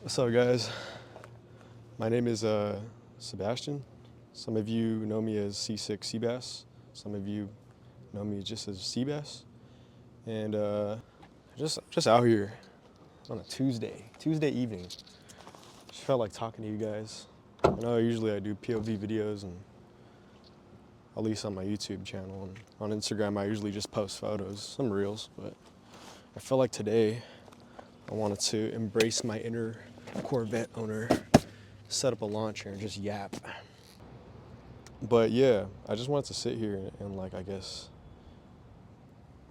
What's up, guys? My name is Sebastian. Some of you know me as C6 Seabass. Some of you know me just as Seabass. And just out here on a Tuesday evening. Just felt like talking to you guys. I know usually I do POV videos, and at least on my YouTube channel. And on Instagram, I usually just post photos, some reels. But I felt like today I wanted to embrace my inner Corvette owner, set up a launcher and just yap. But yeah, I just wanted to sit here and like, I guess,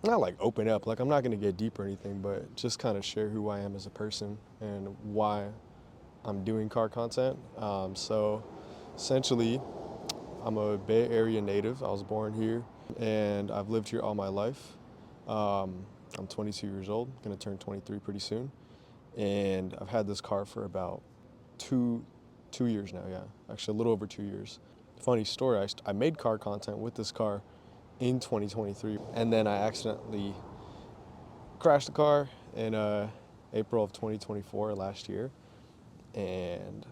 not like open up, like I'm not gonna get deep or anything, but just kind of share who I am as a person and why I'm doing car content. So essentially, I'm a Bay Area native. I was born here and I've lived here all my life. I'm 22 years old, gonna turn 23 pretty soon. And I've had this car for about two years now, yeah. Actually, a little over 2 years. Funny story, I made car content with this car in 2023, and then I accidentally crashed the car in April of 2024 last year, and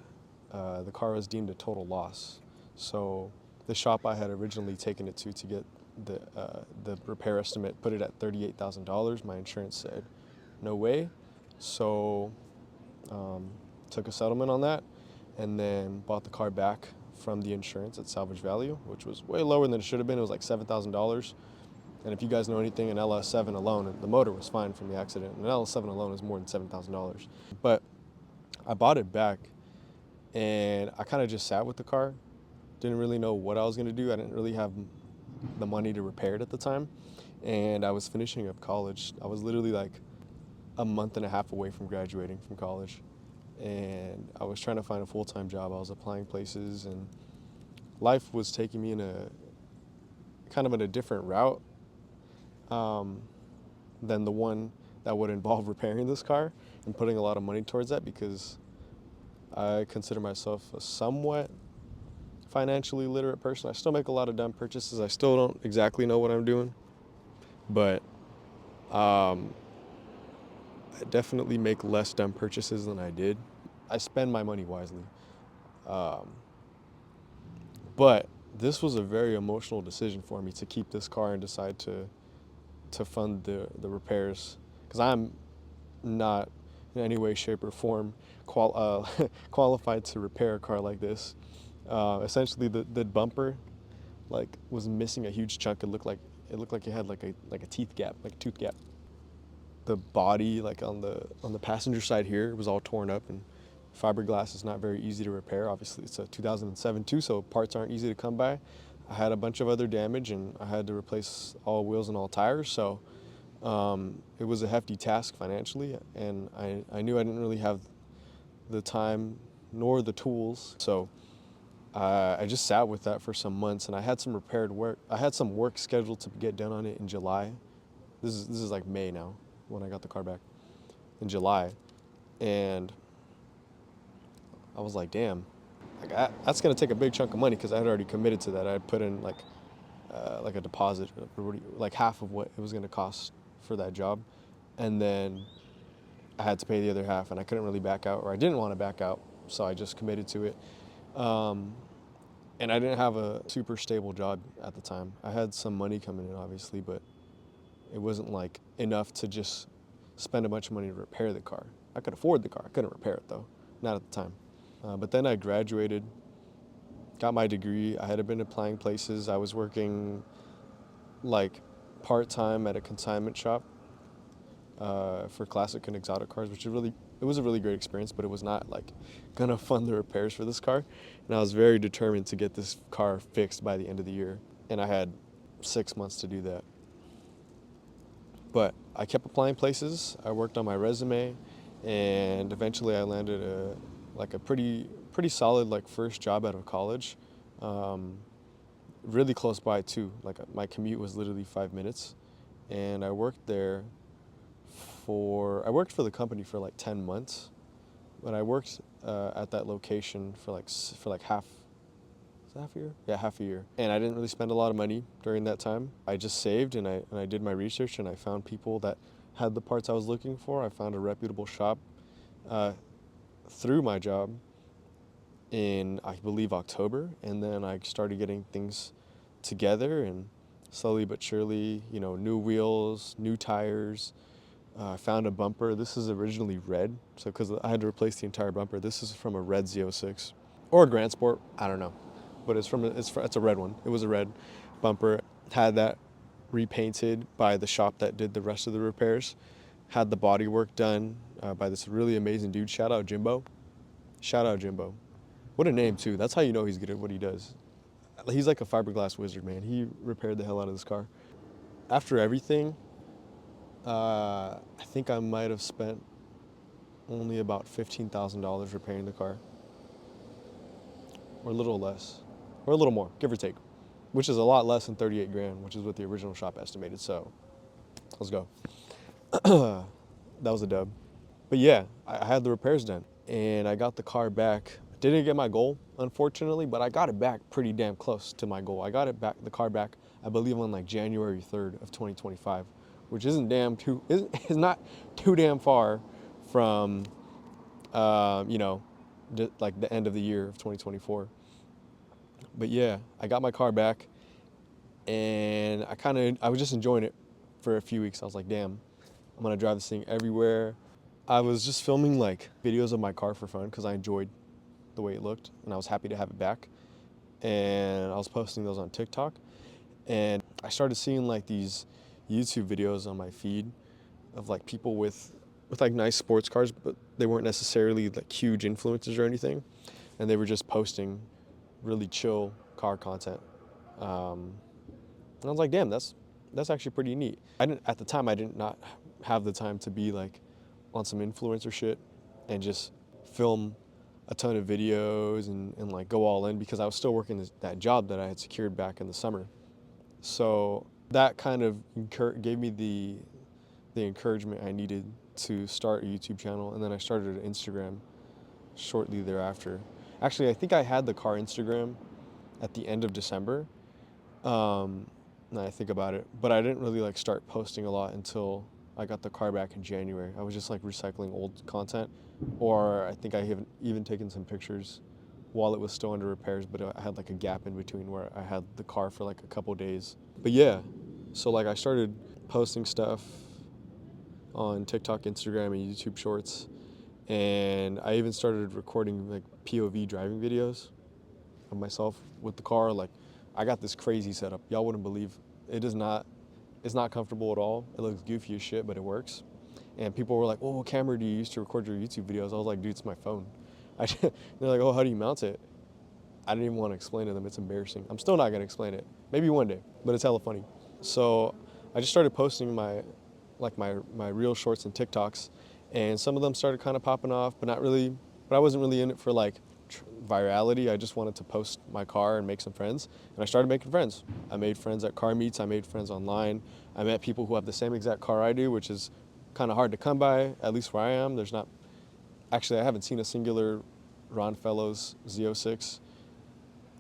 the car was deemed a total loss. So the shop I had originally taken it to get the repair estimate put it at $38,000. My insurance said no way, so took a settlement on that, and then bought the car back from the insurance at salvage value, which was way lower than it should have been. It was like $7,000. And if you guys know anything, an LS7 alone, the motor was fine from the accident. An LS7 alone is more than $7,000. But I bought it back, and I kind of just sat with the car. Didn't really know what I was going to do. I didn't really have the money to repair it at the time. And I was finishing up college. I was literally like a month and a half away from graduating from college. And I was trying to find a full-time job. I was applying places, and life was taking me in a different route than the one that would involve repairing this car and putting a lot of money towards that, because I consider myself a somewhat financially literate person. I still make a lot of dumb purchases. I still don't exactly know what I'm doing, but I definitely make less dumb purchases than I did. I spend my money wisely. But this was a very emotional decision for me to keep this car and decide to fund the repairs, because I'm not in any way, shape, or form qualified to repair a car like this. Essentially, the bumper was missing a huge chunk. It looked like it had like a teeth gap, like a tooth gap. The body, like on the passenger side here, was all torn up, and fiberglass is not very easy to repair. Obviously, it's a 2007 too, so parts aren't easy to come by. I had a bunch of other damage, and I had to replace all wheels and all tires, so it was a hefty task financially, and I knew I didn't really have the time nor the tools, so I just sat with that for some months, and I had some work scheduled to get done on it in July. This is like May now, when I got the car back, in July, and I was like, damn, that's gonna take a big chunk of money, because I had already committed to that. I had put in like a deposit, like half of what it was gonna cost for that job, and then I had to pay the other half, and I couldn't really back out, or I didn't want to back out, so I just committed to it. And I didn't have a super stable job at the time. I had some money coming in, obviously, but it wasn't like enough to just spend a bunch of money to repair the car. I could afford the car. I couldn't repair it though, not at the time. But then I graduated, got my degree. I had been applying places. I was working like part-time at a consignment shop for classic and exotic cars, which it was a really great experience, but it was not like gonna fund the repairs for this car. And I was very determined to get this car fixed by the end of the year, and I had 6 months to do that. But I kept applying places. I worked on my resume, and eventually I landed a pretty solid like first job out of college, really close by too. Like my commute was literally 5 minutes, and I worked for the company for like 10 months, but I worked at that location for like half a year? Yeah, half a year. And I didn't really spend a lot of money during that time. I just saved, and I did my research, and I found people that had the parts I was looking for. I found a reputable shop through my job in, I believe, October, and then I started getting things together, and slowly but surely, new wheels, new tires. I found a bumper. This is originally red, so because I had to replace the entire bumper. This is from a red Z06 or a Grand Sport, I don't know, but it's a red one. It was a red bumper. Had that repainted by the shop that did the rest of the repairs. Had the body work done by this really amazing dude. Shout out Jimbo. Shout out Jimbo. What a name too. That's how you know he's good at what he does. He's like a fiberglass wizard, man. He repaired the hell out of this car. After everything, I think I might have spent only about $15,000 repairing the car, or a little less, or a little more, give or take, which is a lot less than 38 grand, which is what the original shop estimated. So let's go. That was a dub. But yeah, I had the repairs done and I got the car back. Didn't get my goal, unfortunately, but I got it back pretty damn close to my goal. I got it back, the car back, I believe on like January 3rd of 2025, which is not too damn far from, like the end of the year of 2024. But yeah, I got my car back and I was just enjoying it for a few weeks. I was like, damn, I'm gonna drive this thing everywhere. I was just filming like videos of my car for fun because I enjoyed the way it looked and I was happy to have it back. And I was posting those on TikTok. And I started seeing like these YouTube videos on my feed of like people with like nice sports cars, but they weren't necessarily like huge influencers or anything. And they were just posting really chill car content. And I was like, damn, that's actually pretty neat. At the time, I did not have the time to be like on some influencer shit and just film a ton of videos and like go all in because I was still working that job that I had secured back in the summer. So that kind of gave me the encouragement I needed to start a YouTube channel, and then I started an Instagram shortly thereafter. Actually, I think I had the car Instagram at the end of December. Now I think about it, but I didn't really like start posting a lot until I got the car back in January. I was just like recycling old content, or I think I have even taken some pictures while it was still under repairs, but I had like a gap in between where I had the car for like a couple days. But yeah, so like I started posting stuff on TikTok, Instagram, and YouTube Shorts, and I even started recording like POV driving videos of myself with the car. Like I got this crazy setup. Y'all wouldn't believe. It's not comfortable at all. It looks goofy as shit, but it works. And people were like, "Oh, what camera do you use to record your YouTube videos?" I was like, "Dude, it's my phone." They're like, "Oh, how do you mount it?" I didn't even want to explain to them. It's embarrassing. I'm still not gonna explain it. Maybe one day, but it's hella funny. So I just started posting my real shorts and TikToks, and some of them started kind of popping off, but not really. But I wasn't really in it for like virality. I just wanted to post my car and make some friends, and I started making friends. I made friends at car meets. I made friends online. I met people who have the same exact car I do, which is kind of hard to come by, at least where I am. Actually, I haven't seen a singular Ron Fellows Z06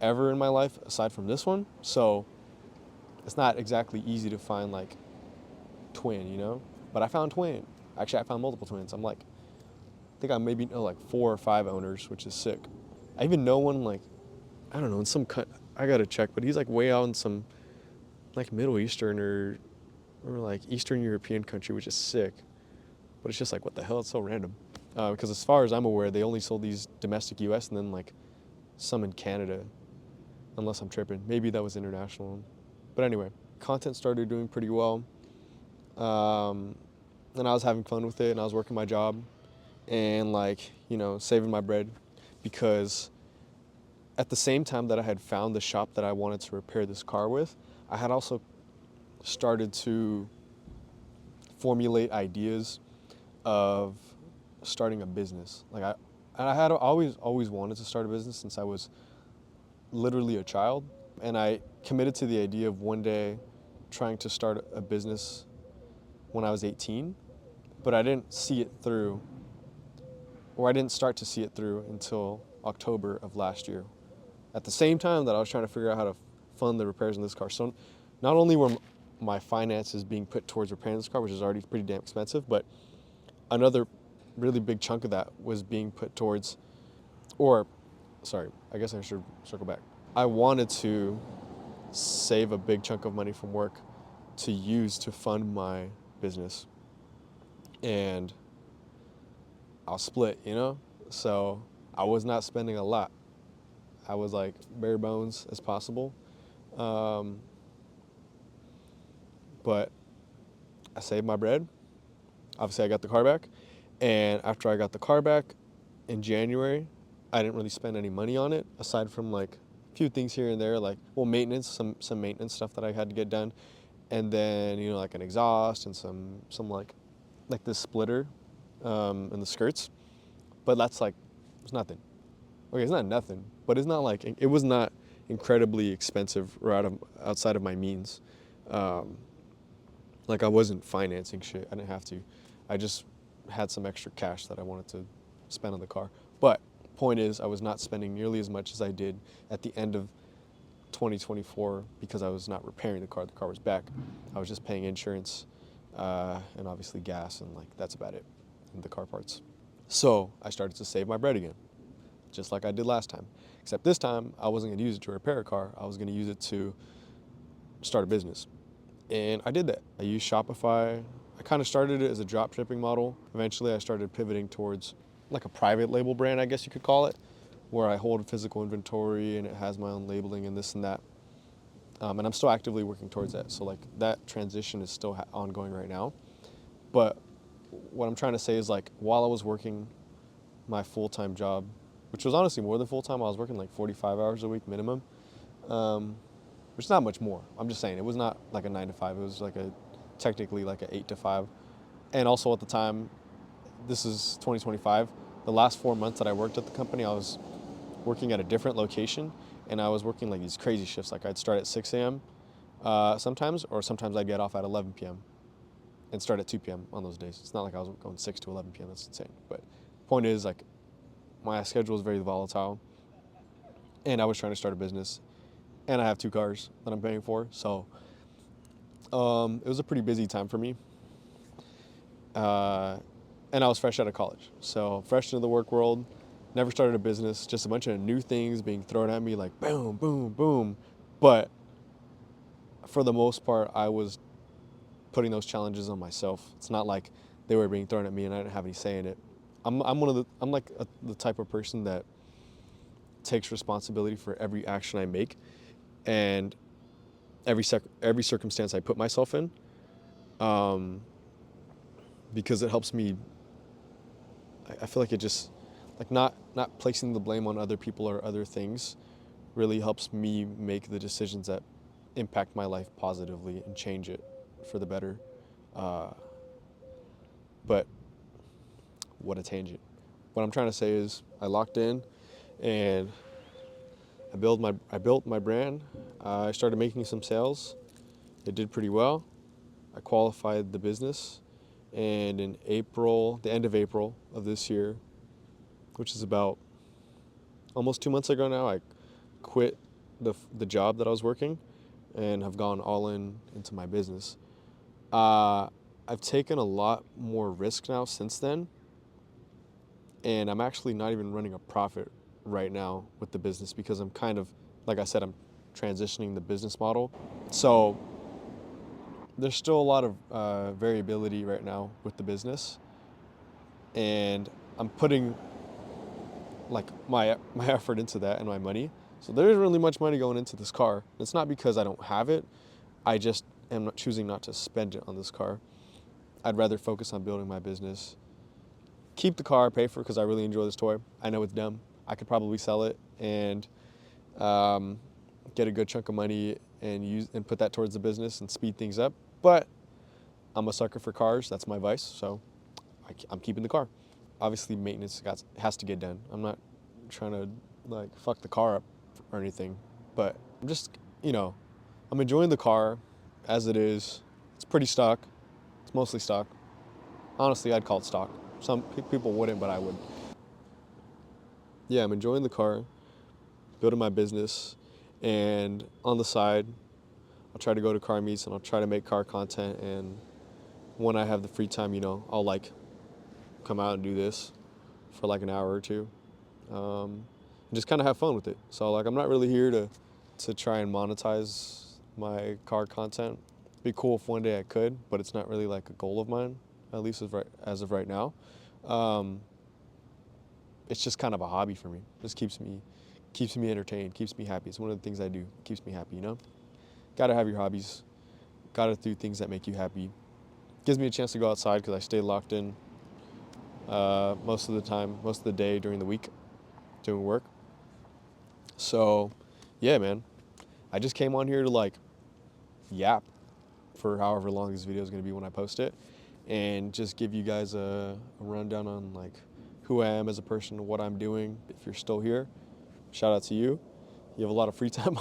ever in my life aside from this one. So it's not exactly easy to find like twin, but I found twin. Actually, I found multiple twins. I think I maybe know like 4 or 5 owners, which is sick. I even know one like, I don't know, in some cut, I gotta check, but he's like way out in some like Middle Eastern or like Eastern European country, which is sick. But it's just like, what the hell? It's so random. Because as far as I'm aware, they only sold these domestic US and then like some in Canada, unless I'm tripping. Maybe that was international. But anyway, content started doing pretty well. And I was having fun with it, and I was working my job and like, saving my bread, because at the same time that I had found the shop that I wanted to repair this car with, I had also started to formulate ideas of starting a business. I had always wanted to start a business since I was literally a child, and I committed to the idea of one day trying to start a business when I was 18, but I didn't see it through, or I didn't start to see it through until October of last year. At the same time that I was trying to figure out how to fund the repairs on this car. So not only were my finances being put towards repairing this car, which is already pretty damn expensive, but another really big chunk of that was being put towards, or sorry, I guess I should circle back. I wanted to save a big chunk of money from work to use to fund my business. And I'll split, you know? So I was not spending a lot. I was like bare bones as possible. But I saved my bread. Obviously, I got the car back. And after I got the car back in January, I didn't really spend any money on it aside from like a few things here and there, like, well, maintenance, some maintenance stuff that I had to get done. And then, you know, like an exhaust and some like this splitter and the skirts. But that's like, it's nothing. Okay, it's not nothing, but it's not like, it was not incredibly expensive or outside of my means. Like I wasn't financing shit. I didn't have to. I just had some extra cash that I wanted to spend on the car. But point is, I was not spending nearly as much as I did at the end of 2024 because I was not repairing the car. The car was back. I was just paying insurance and obviously gas, and like that's about it, and the car parts. So I started to save my bread again, just like I did last time. Except this time, I wasn't going to use it to repair a car. I was going to use it to start a business. And I did that. I used Shopify. I kind of started it as a drop shipping model. Eventually, I started pivoting towards like a private label brand, I guess you could call it, where I hold physical inventory and it has my own labeling and this and that. And I'm still actively working towards that. So like that transition is still ongoing right now. But what I'm trying to say is like while I was working my full-time job, which was honestly more than full-time, I was working like 45 hours a week minimum, which is not much more. I'm just saying it was not like a 9 to 5. It was like technically like a 8 to 5. And also at the time, this is 2025, the last 4 months that I worked at the company, I was working at a different location, and I was working like these crazy shifts. Like I'd start at 6 a.m. Sometimes, or sometimes I'd get off at 11 p.m. and start at 2 p.m. on those days. It's not like I was going 6 to 11 p.m. That's insane. But point is, like, my schedule was very volatile, and I was trying to start a business, and I have 2 cars that I'm paying for. So it was a pretty busy time for me. And I was fresh out of college. So fresh into the work world, never started a business, just a bunch of new things being thrown at me like boom, boom, boom. But for the most part, I was putting those challenges on myself. It's not like they were being thrown at me and I didn't have any say in it. I'm like the type of person that takes responsibility for every action I make and every circumstance I put myself in, because it helps me. I feel like it just, like not placing the blame on other people or other things really helps me make the decisions that impact my life positively and change it for the better. But what a tangent. What I'm trying to say is I locked in and I built my brand. I started making some sales. It did pretty well. I qualified the business, and in April, the end of April of this year, which is about almost 2 months ago now, I quit the job that I was working and have gone all into my business. I've taken a lot more risk now since then, and I'm actually not even running a profit right now with the business because I'm kind of, like I said, I'm transitioning the business model. So there's still a lot of variability right now with the business, and I'm putting like my effort into that and my money. So there isn't really much money going into this car. It's not because I don't have it. I just am not choosing not to spend it on this car. I'd rather focus on building my business, keep the car, pay for it because I really enjoy this toy. I know it's dumb. I could probably sell it and get a good chunk of money and put that towards the business and speed things up. But I'm a sucker for cars. That's my vice. So I'm keeping the car. Obviously, maintenance has to get done. I'm not trying to like fuck the car up or anything, but I'm just, I'm enjoying the car as it is. It's pretty stock. It's mostly stock. Honestly, I'd call it stock. Some people wouldn't, but I would. Yeah, I'm enjoying the car, building my business, and on the side, I'll try to go to car meets and I'll try to make car content. And when I have the free time, I'll like come out and do this for like an hour or two, and just kind of have fun with it. So like I'm not really here to try and monetize my car content. It'd be cool if one day I could, but it's not really like a goal of mine, at least as of right now. It's just kind of a hobby for me. This keeps me entertained, keeps me happy. It's one of the things I do, keeps me happy, you know? Gotta have your hobbies, gotta do things that make you happy. Gives me a chance to go outside because I stay locked in most of the time, most of the day during the week doing work. So, yeah, man. I just came on here to like yap for however long this video is going to be when I post it, and just give you guys a rundown on like who I am as a person, what I'm doing. If you're still here, shout out to you. You have a lot of free time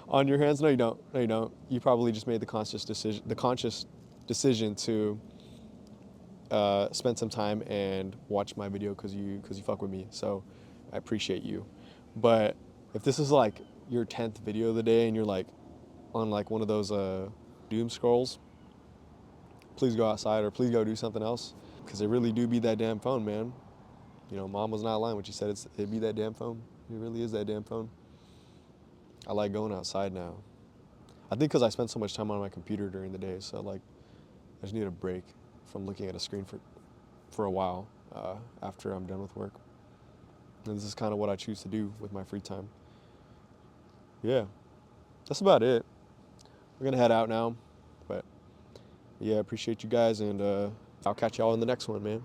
on your hands. No, you don't. No, you don't. You probably just made the conscious decision to spend some time and watch my video because you fuck with me. So I appreciate you. But if this is like your 10th video of the day and you're like on like one of those doom scrolls, please go outside or please go do something else, because it really do be that damn phone, man. You know, mom was not lying when she said it be that damn phone. It really is that damn phone. I like going outside now. I think because I spend so much time on my computer during the day, so like I just need a break from looking at a screen for a while after I'm done with work. And this is kind of what I choose to do with my free time. Yeah, that's about it. We're gonna head out now, but yeah, I appreciate you guys, and I'll catch y'all in the next one, man.